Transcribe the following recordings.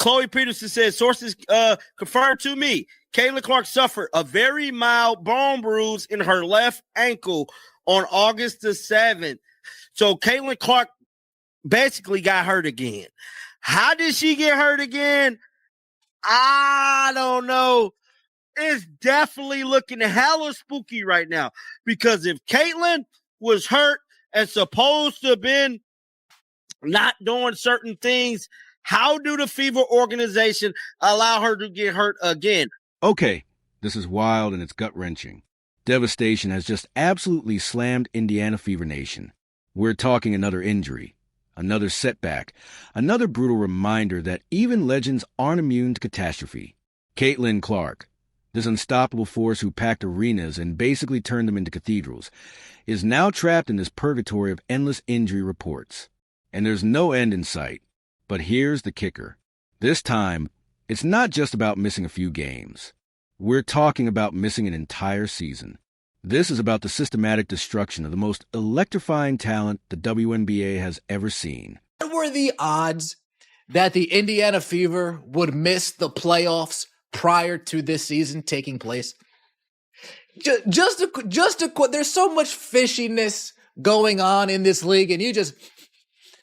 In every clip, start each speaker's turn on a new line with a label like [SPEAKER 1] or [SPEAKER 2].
[SPEAKER 1] Chloe Peterson says, sources confirmed to me, Caitlin Clark suffered a very mild bone bruise in her left ankle on August the 7th. So Caitlin Clark basically got hurt again. How did she get hurt again? I don't know. It's definitely looking hella spooky right now, because if Caitlin was hurt and supposed to have been not doing certain things, how do the Fever organization allow her to get hurt again?
[SPEAKER 2] Okay, this is wild and it's gut-wrenching. Devastation has just absolutely slammed Indiana Fever Nation. We're talking another injury, another setback, another brutal reminder that even legends aren't immune to catastrophe. Caitlin Clark, this unstoppable force who packed arenas and basically turned them into cathedrals, is now trapped in this purgatory of endless injury reports. And there's no end in sight. But here's the kicker. This time, it's not just about missing a few games. We're talking about missing an entire season. This is about the systematic destruction of the most electrifying talent the WNBA has ever seen.
[SPEAKER 3] What were the odds that the Indiana Fever would miss the playoffs prior to this season taking place? Just there's so much fishiness going on in this league, and you just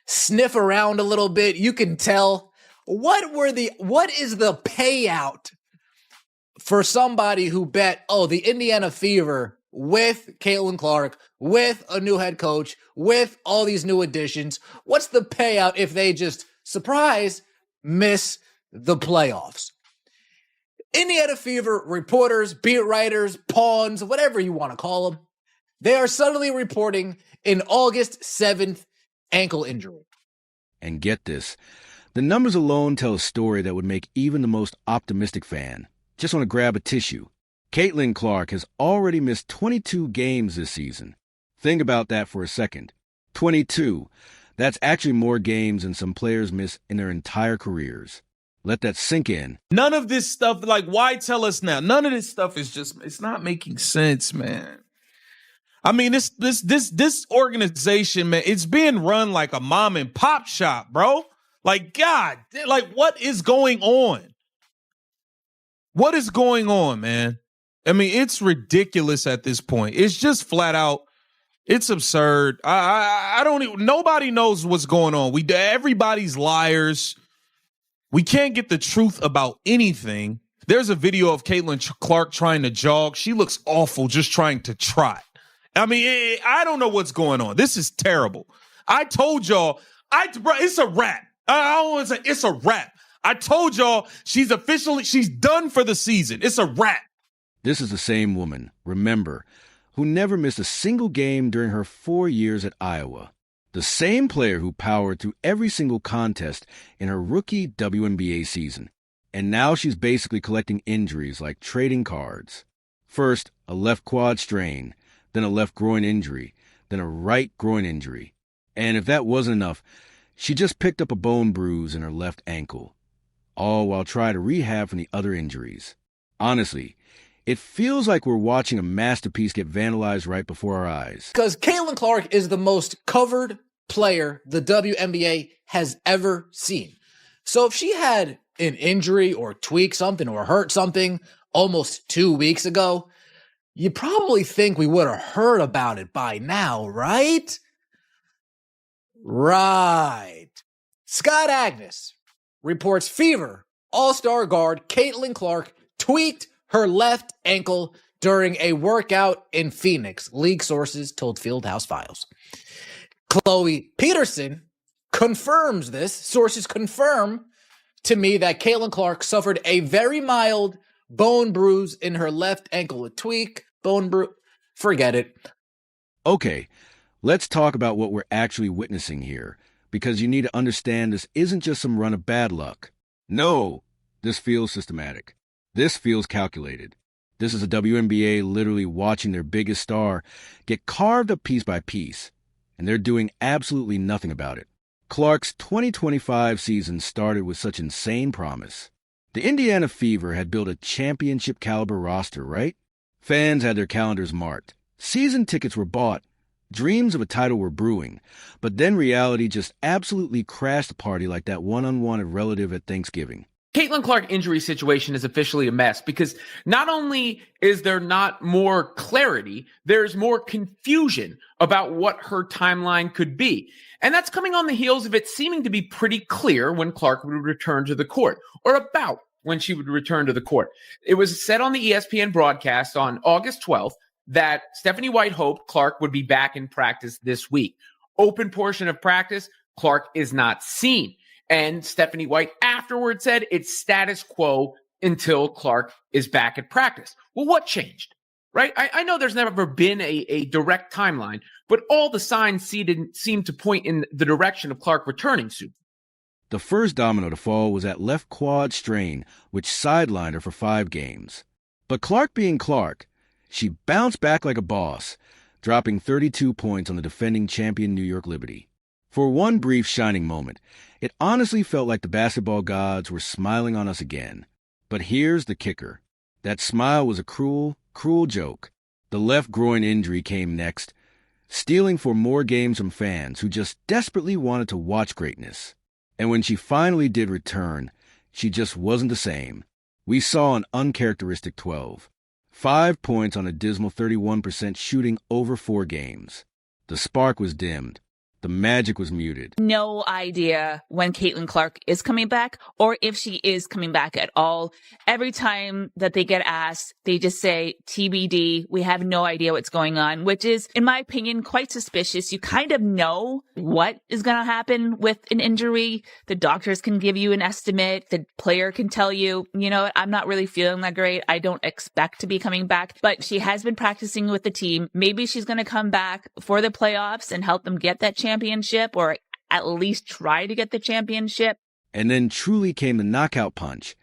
[SPEAKER 3] sniff around a little bit, you can tell. What is the payout for somebody who bet, the Indiana Fever with Caitlin Clark, with a new head coach, with all these new additions? What's the payout if they just, surprise, miss the playoffs? Indiana Fever reporters, beat writers, pawns, whatever you want to call them, they are suddenly reporting an August 7th ankle injury.
[SPEAKER 2] And get this, the numbers alone tell a story that would make even the most optimistic fan just want to grab a tissue. Caitlin Clark has already missed 22 games this season. Think about that for a second. 22. That's actually more games than some players miss in their entire careers. Let that sink in.
[SPEAKER 4] None of this stuff, why tell us now? None of this stuff is it's not making sense, man. I mean, this organization, man, it's being run like a mom and pop shop, bro. God, what is going on? What is going on, man? I mean, it's ridiculous at this point. It's just flat out, it's absurd. I don't even, nobody knows what's going on. Everybody's liars. We can't get the truth about anything. There's a video of Caitlin Clark trying to jog. She looks awful just trying to trot. I mean, I don't know what's going on. This is terrible. I told y'all, it's a wrap. I don't want to say it's a wrap. I told y'all she's done for the season. It's a wrap.
[SPEAKER 2] This is the same woman, remember, who never missed a single game during her 4 years at Iowa. The same player who powered through every single contest in her rookie WNBA season. And now she's basically collecting injuries like trading cards. First, a left quad strain, then a left groin injury, then a right groin injury. And if that wasn't enough, she just picked up a bone bruise in her left ankle, all while trying to rehab from the other injuries. Honestly, it feels like we're watching a masterpiece get vandalized right before our eyes.
[SPEAKER 3] Because Caitlin Clark is the most covered player the WNBA has ever seen. So if she had an injury or tweak something or hurt something almost 2 weeks ago, you probably think we would have heard about it by now, right? Right. Scott Agnes reports Fever All-Star guard Caitlin Clark tweaked her left ankle during a workout in Phoenix, league sources told Fieldhouse Files. Chloe Peterson confirms this. Sources confirm to me that Caitlin Clark suffered a very mild bone bruise in her left ankle. A tweak, bone bruise, forget it.
[SPEAKER 2] Okay, let's talk about what we're actually witnessing here, because you need to understand this isn't just some run of bad luck. No, this feels systematic. This feels calculated. This is a WNBA literally watching their biggest star get carved up piece by piece, and they're doing absolutely nothing about it. Clark's 2025 season started with such insane promise. The Indiana Fever had built a championship-caliber roster, right? Fans had their calendars marked. Season tickets were bought, Dreams of a title were brewing, but then reality just absolutely crashed the party like that one unwanted relative at Thanksgiving.
[SPEAKER 5] Caitlin Clark injury situation is officially a mess because not only is there not more clarity, there's more confusion about what her timeline could be. And that's coming on the heels of it seeming to be pretty clear when Clark would return to the court, or about when she would return to the court. It was said on the ESPN broadcast on August 12th that Stephanie White hoped Clark would be back in practice this week. Open portion of practice, Clark is not seen. And Stephanie White afterwards said it's status quo until Clark is back at practice. Well, what changed, right? I know there's never been a direct timeline, but all the signs seem to point in the direction of Clark returning soon.
[SPEAKER 2] The first domino to fall was that left quad strain, which sidelined her for 5 games. But Clark being Clark, she bounced back like a boss, dropping 32 points on the defending champion New York Liberty. For one brief shining moment, it honestly felt like the basketball gods were smiling on us again. But here's the kicker. That smile was a cruel, cruel joke. The left groin injury came next, stealing for more games from fans who just desperately wanted to watch greatness. And when she finally did return, she just wasn't the same. We saw an uncharacteristic 12. 5 points on a dismal 31% shooting over 4 games. The spark was dimmed. The magic was muted.
[SPEAKER 6] No idea when Caitlin Clark is coming back or if she is coming back at all. Every time that they get asked, they just say TBD. We have no idea what's going on, which is, in my opinion, quite suspicious. You kind of know what is going to happen with an injury. The doctors can give you an estimate. The player can tell you, you know what, I'm not really feeling that great. I don't expect to be coming back, but she has been practicing with the team. Maybe she's going to come back for the playoffs and help them get that championship, or at least try to get the championship.
[SPEAKER 2] And then truly came the knockout punch.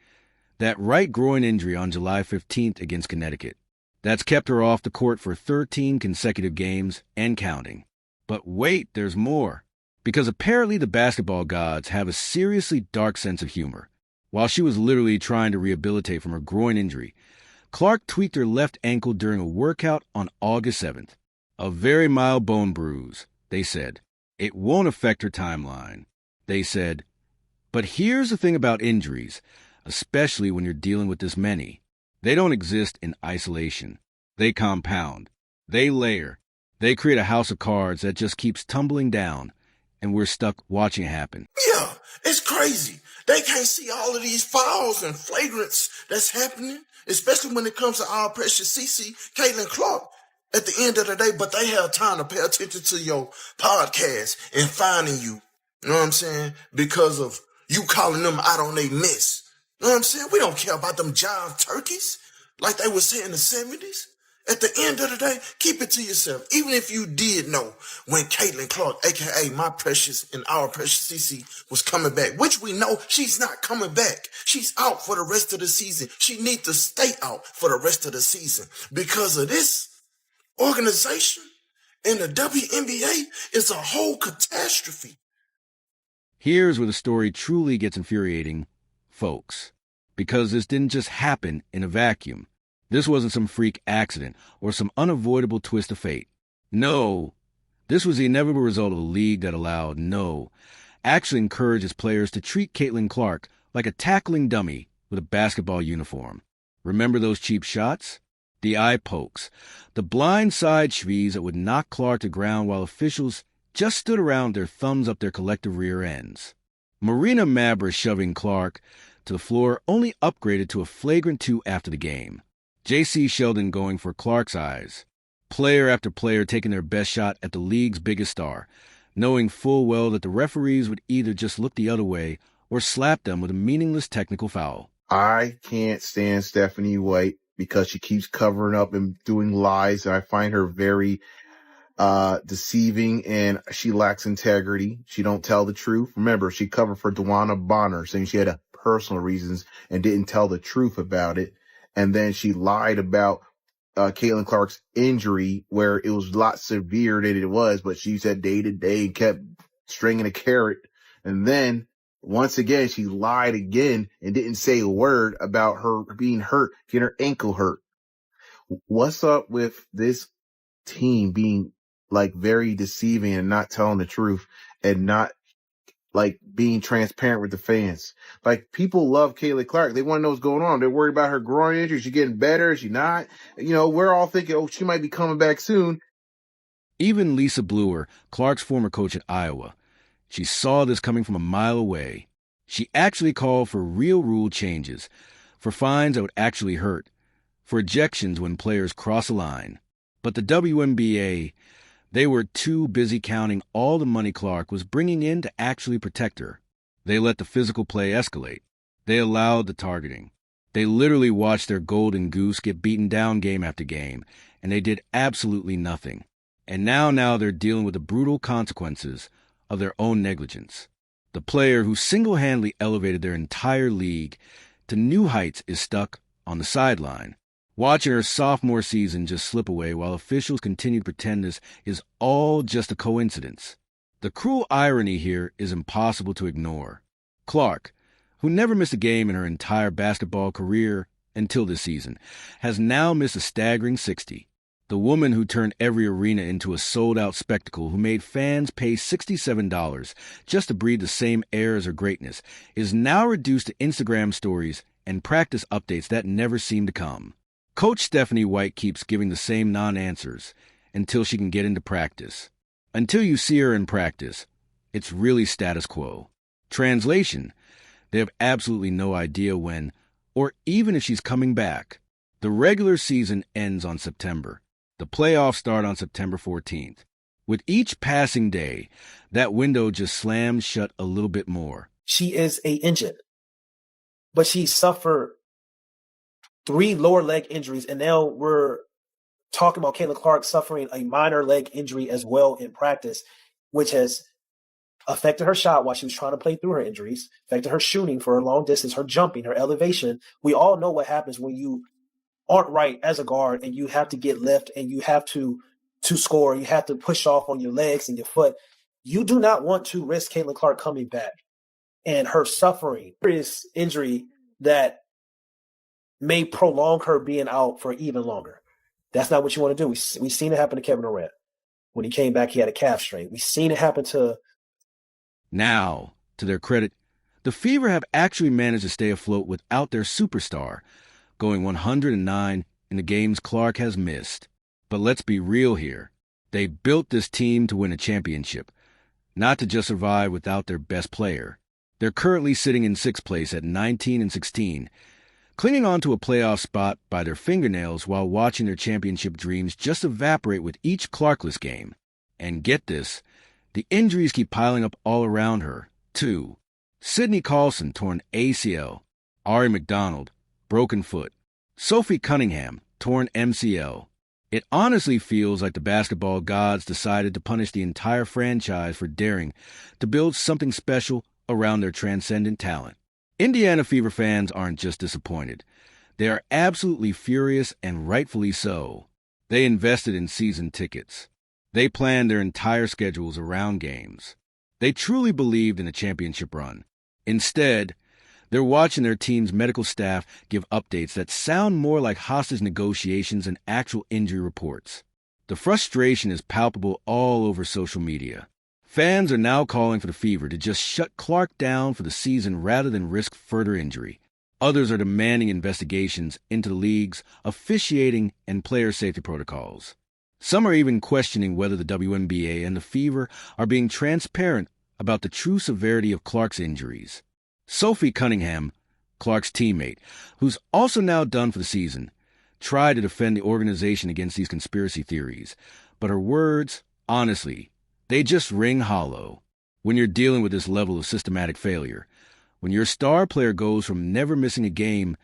[SPEAKER 2] That right groin injury on July 15th against Connecticut. That's kept her off the court for 13 consecutive games and counting. But wait, there's more. Because apparently the basketball gods have a seriously dark sense of humor. While she was literally trying to rehabilitate from her groin injury, Clark tweaked her left ankle during a workout on August 7th. A very mild bone bruise, they said. It won't affect her timeline. They said, but here's the thing about injuries, especially when you're dealing with this many. They don't exist in isolation. They compound. They layer. They create a house of cards that just keeps tumbling down, and we're stuck watching it happen.
[SPEAKER 7] Yeah, it's crazy. They can't see all of these fouls and flagrants that's happening, especially when it comes to our precious CC, Caitlin Clark. At the end of the day, but they have time to pay attention to your podcast and finding you. You know what I'm saying? Because of you calling them out on their miss. You know what I'm saying? We don't care about them jive turkeys like they would say in the 70s. At the end of the day, keep it to yourself. Even if you did know when Caitlin Clark, a.k.a. my precious and our precious CC, was coming back, which we know she's not coming back. She's out for the rest of the season. She needs to stay out for the rest of the season because of this. Organization in the WNBA is a whole catastrophe.
[SPEAKER 2] Here's where the story truly gets infuriating, folks. Because this didn't just happen in a vacuum. This wasn't some freak accident or some unavoidable twist of fate. No, this was the inevitable result of a league that actually encourages players to treat Caitlin Clark like a tackling dummy with a basketball uniform. Remember those cheap shots? The eye pokes, the blind side shvees that would knock Clark to ground while officials just stood around their thumbs up their collective rear ends. Marina Mabr's shoving Clark to the floor only upgraded to a flagrant 2 after the game. J.C. Sheldon going for Clark's eyes. Player after player taking their best shot at the league's biggest star, knowing full well that the referees would either just look the other way or slap them with a meaningless technical foul.
[SPEAKER 8] I can't stand Stephanie White because she keeps covering up and doing lies. And I find her very deceiving, and she lacks integrity. She don't tell the truth. Remember, she covered for Dewana Bonner, saying she had personal reasons and didn't tell the truth about it. And then she lied about Caitlin Clark's injury, where it was a lot severe than it was, but she said day to day and kept stringing a carrot. And then once again, she lied again and didn't say a word about her being hurt, getting her ankle hurt. What's up with this team being like very deceiving and not telling the truth and not like being transparent with the fans. Like people love Kayla Clark. They want to know what's going on. They're worried about her groin injury. Is she getting better? Is she not? You know, we're all thinking, oh, she might be coming back soon.
[SPEAKER 2] Even Lisa Bluer, Clark's former coach at Iowa, she saw this coming from a mile away. She actually called for real rule changes, for fines that would actually hurt, for ejections when players cross a line. But the WNBA, they were too busy counting all the money Clark was bringing in to actually protect her. They let the physical play escalate. They allowed the targeting. They literally watched their golden goose get beaten down game after game, and they did absolutely nothing. And now they're dealing with the brutal consequences of their own negligence. The player who single-handedly elevated their entire league to new heights is stuck on the sideline, watching her sophomore season just slip away while officials continue to pretend this is all just a coincidence. The cruel irony here is impossible to ignore. Clark, who never missed a game in her entire basketball career until this season, has now missed a staggering 60. The woman who turned every arena into a sold-out spectacle, who made fans pay $67 just to breathe the same air as her greatness, is now reduced to Instagram stories and practice updates that never seem to come. Coach Stephanie White keeps giving the same non-answers until she can get into practice. Until you see her in practice, it's really status quo. Translation, they have absolutely no idea when, or even if she's coming back. The regular season ends on September. The playoffs start on September 14th. With each passing day, that window just slams shut a little bit more.
[SPEAKER 9] She is an engine, but she suffered 3 lower leg injuries, and now we're talking about Caitlin Clark suffering a minor leg injury as well in practice, which has affected her shot while she was trying to play through her injuries, affected her shooting for her long distance, her jumping, her elevation. We all know what happens when you aren't right as a guard and you have to get lift and you have to score, you have to push off on your legs and your foot. You do not want to risk Caitlin Clark coming back and her suffering serious injury that may prolong her being out for even longer. That's not what you want to do. We've seen it happen to Kevin Durant. When he came back, he had a calf strain. We've seen it happen to...
[SPEAKER 2] Now, to their credit, the Fever have actually managed to stay afloat without their superstar, going 109 in the games Clark has missed. But let's be real here. They built this team to win a championship, not to just survive without their best player. They're currently sitting in 6th place at 19-16, clinging on to a playoff spot by their fingernails while watching their championship dreams just evaporate with each Clarkless game. And get this, the injuries keep piling up all around her, too. Sydney Carlson, torn ACL. Ari McDonald, broken foot. Sophie Cunningham, torn MCL. It honestly feels like the basketball gods decided to punish the entire franchise for daring to build something special around their transcendent talent. Indiana Fever fans aren't just disappointed. They are absolutely furious, and rightfully so. They invested in season tickets. They planned their entire schedules around games. They truly believed in a championship run. Instead, they're watching their team's medical staff give updates that sound more like hostage negotiations than actual injury reports. The frustration is palpable all over social media. Fans are now calling for the Fever to just shut Clark down for the season rather than risk further injury. Others are demanding investigations into the league's officiating and player safety protocols. Some are even questioning whether the WNBA and the Fever are being transparent about the true severity of Clark's injuries. Sophie Cunningham, Clark's teammate, who's also now done for the season, tried to defend the organization against these conspiracy theories, but her words, honestly, they just ring hollow. When you're dealing with this level of systematic failure, when your star player goes from never missing a game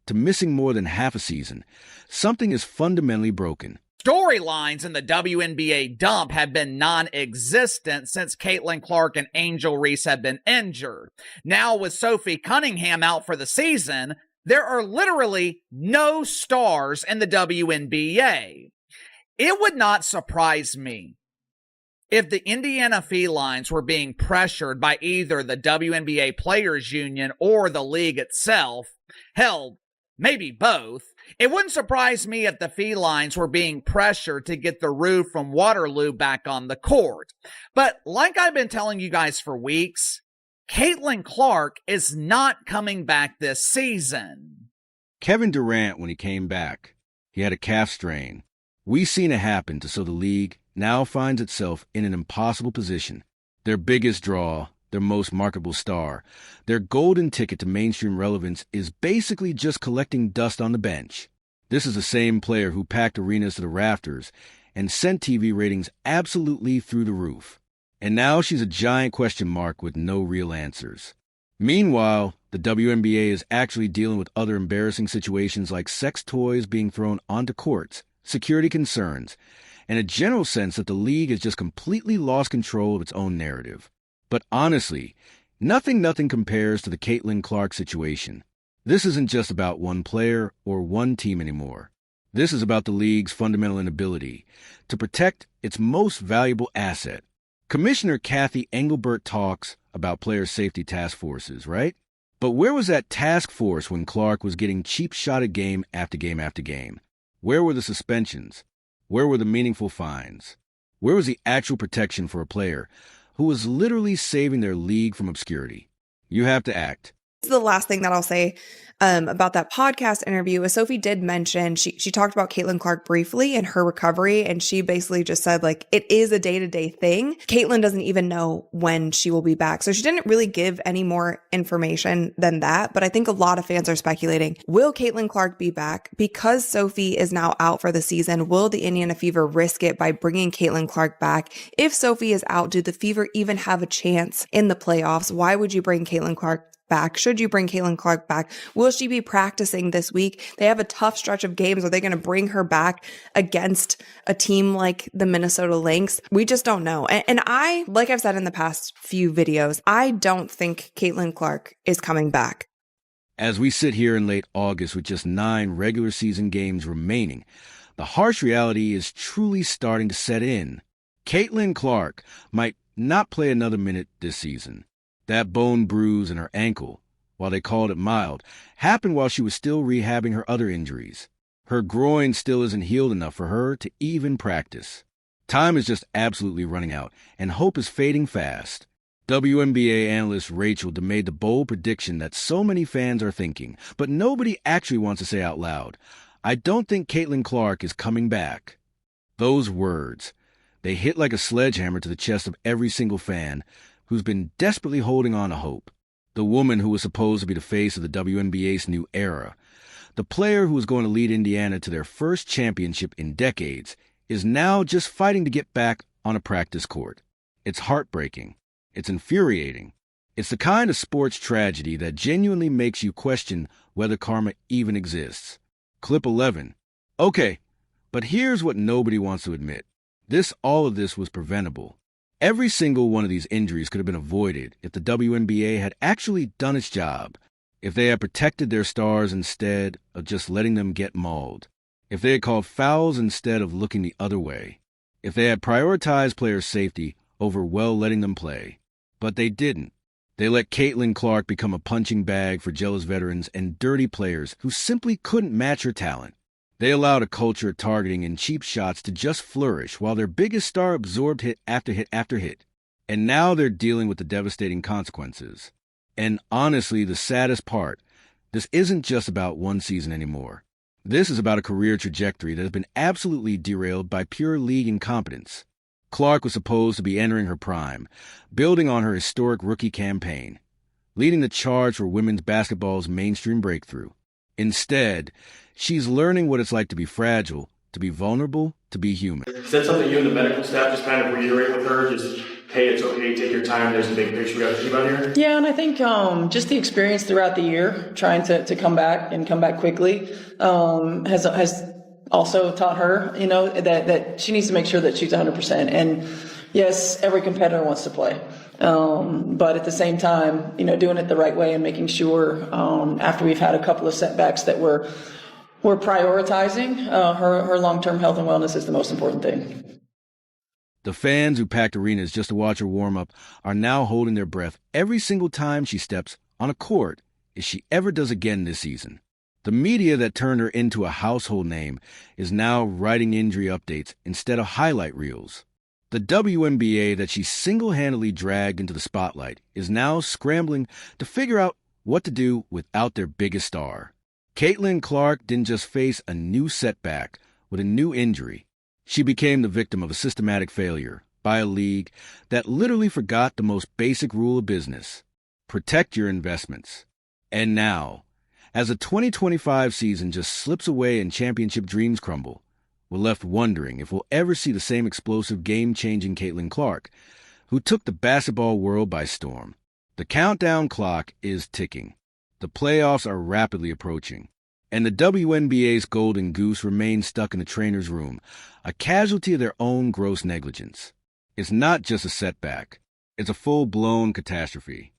[SPEAKER 2] to missing more than half a season, something is fundamentally broken.
[SPEAKER 10] Storylines in the WNBA dump have been non-existent since Caitlin Clark and Angel Reese have been injured. Now with Sophie Cunningham out for the season, there are literally no stars in the WNBA. It would not surprise me if the Indiana Felines were being pressured by either the WNBA Players Union or the league itself, hell, maybe both, It wouldn't surprise me if the felines were being pressured to get the roof from Waterloo back on the court. But like I've been telling you guys for weeks, Caitlin Clark is not coming back this season.
[SPEAKER 2] Kevin Durant, when he came back, he had a calf strain. We've seen it happen, so the league now finds itself in an impossible position. Their biggest draw, their most marketable star, their golden ticket to mainstream relevance is basically just collecting dust on the bench. This is the same player who packed arenas to the rafters and sent TV ratings absolutely through the roof. And now she's a giant question mark with no real answers. Meanwhile, the WNBA is actually dealing with other embarrassing situations like sex toys being thrown onto courts, security concerns, and a general sense that the league has just completely lost control of its own narrative. But honestly, nothing compares to the Caitlin Clark situation. This isn't just about one player or one team anymore. This is about the league's fundamental inability to protect its most valuable asset. Commissioner Kathy Engelbert talks about player safety task forces, right? But where was that task force when Clark was getting cheap-shotted game after game after game? Where were the suspensions? Where were the meaningful fines? Where was the actual protection for a player who was literally saving their league from obscurity? You have to act.
[SPEAKER 11] This is the last thing that I'll say about that podcast interview. As Sophie did mention, she talked about Caitlin Clark briefly and her recovery, and she basically just said, like, it is a day-to-day thing. Caitlin doesn't even know when she will be back. So she didn't really give any more information than that. But I think a lot of fans are speculating, will Caitlin Clark be back? Because Sophie is now out for the season, will the Indiana Fever risk it by bringing Caitlin Clark back? If Sophie is out, do the Fever even have a chance in the playoffs? Why would you bring Caitlin Clark back? Should you bring Caitlin Clark back? Will she be practicing this week? They have a tough stretch of games. Are they going to bring her back against a team like the Minnesota Lynx? We just don't know. And I, like I've said in the past few videos, I don't think Caitlin Clark is coming back.
[SPEAKER 2] As we sit here in late August with just 9 regular season games remaining, the harsh reality is truly starting to set in. Caitlin Clark might not play another minute this season. That bone bruise in her ankle, while they called it mild, happened while she was still rehabbing her other injuries. Her groin still isn't healed enough for her to even practice. Time is just absolutely running out, and hope is fading fast. WNBA analyst Rachel made the bold prediction that so many fans are thinking, but nobody actually wants to say out loud. I don't think Caitlin Clark is coming back. Those words, they hit like a sledgehammer to the chest of every single fan who's been desperately holding on to hope. The woman who was supposed to be the face of the WNBA's new era, the player who was going to lead Indiana to their first championship in decades, is now just fighting to get back on a practice court. It's heartbreaking. It's infuriating. It's the kind of sports tragedy that genuinely makes you question whether karma even exists. Clip 11. Okay, but here's what nobody wants to admit. All of this was preventable. Every single one of these injuries could have been avoided if the WNBA had actually done its job, if they had protected their stars instead of just letting them get mauled, if they had called fouls instead of looking the other way, if they had prioritized players' safety over letting them play. But they didn't. They let Caitlin Clark become a punching bag for jealous veterans and dirty players who simply couldn't match her talent. They allowed a culture of targeting and cheap shots to just flourish while their biggest star absorbed hit after hit after hit. And now they're dealing with the devastating consequences. And honestly, the saddest part, this isn't just about one season anymore. This is about a career trajectory that has been absolutely derailed by pure league incompetence. Clark was supposed to be entering her prime, building on her historic rookie campaign, leading the charge for women's basketball's mainstream breakthrough. Instead, she's learning what it's like to be fragile, to be vulnerable, to be human.
[SPEAKER 12] Is that something you and the medical staff just kind of reiterate with her? Just, hey, it's okay, take your time, there's a big picture we got to think about here?
[SPEAKER 13] Yeah, and I think just the experience throughout the year, trying to come back and come back quickly, has also taught her, that she needs to make sure that she's 100%. And yes, every competitor wants to play. But at the same time, doing it the right way and making sure, after we've had a couple of setbacks, that we're prioritizing her long-term health and wellness is the most important thing.
[SPEAKER 2] The fans who packed arenas just to watch her warm up are now holding their breath every single time she steps on a court, if she ever does again this season. The media that turned her into a household name is now writing injury updates instead of highlight reels. The WNBA that she single-handedly dragged into the spotlight is now scrambling to figure out what to do without their biggest star. Caitlin Clark didn't just face a new setback with a new injury. She became the victim of a systematic failure by a league that literally forgot the most basic rule of business: protect your investments. And now, as the 2025 season just slips away and championship dreams crumble, we're left wondering if we'll ever see the same explosive, game-changing Caitlin Clark, who took the basketball world by storm. The countdown clock is ticking. The playoffs are rapidly approaching, and the WNBA's golden goose remains stuck in the trainer's room, a casualty of their own gross negligence. It's not just a setback. It's a full-blown catastrophe.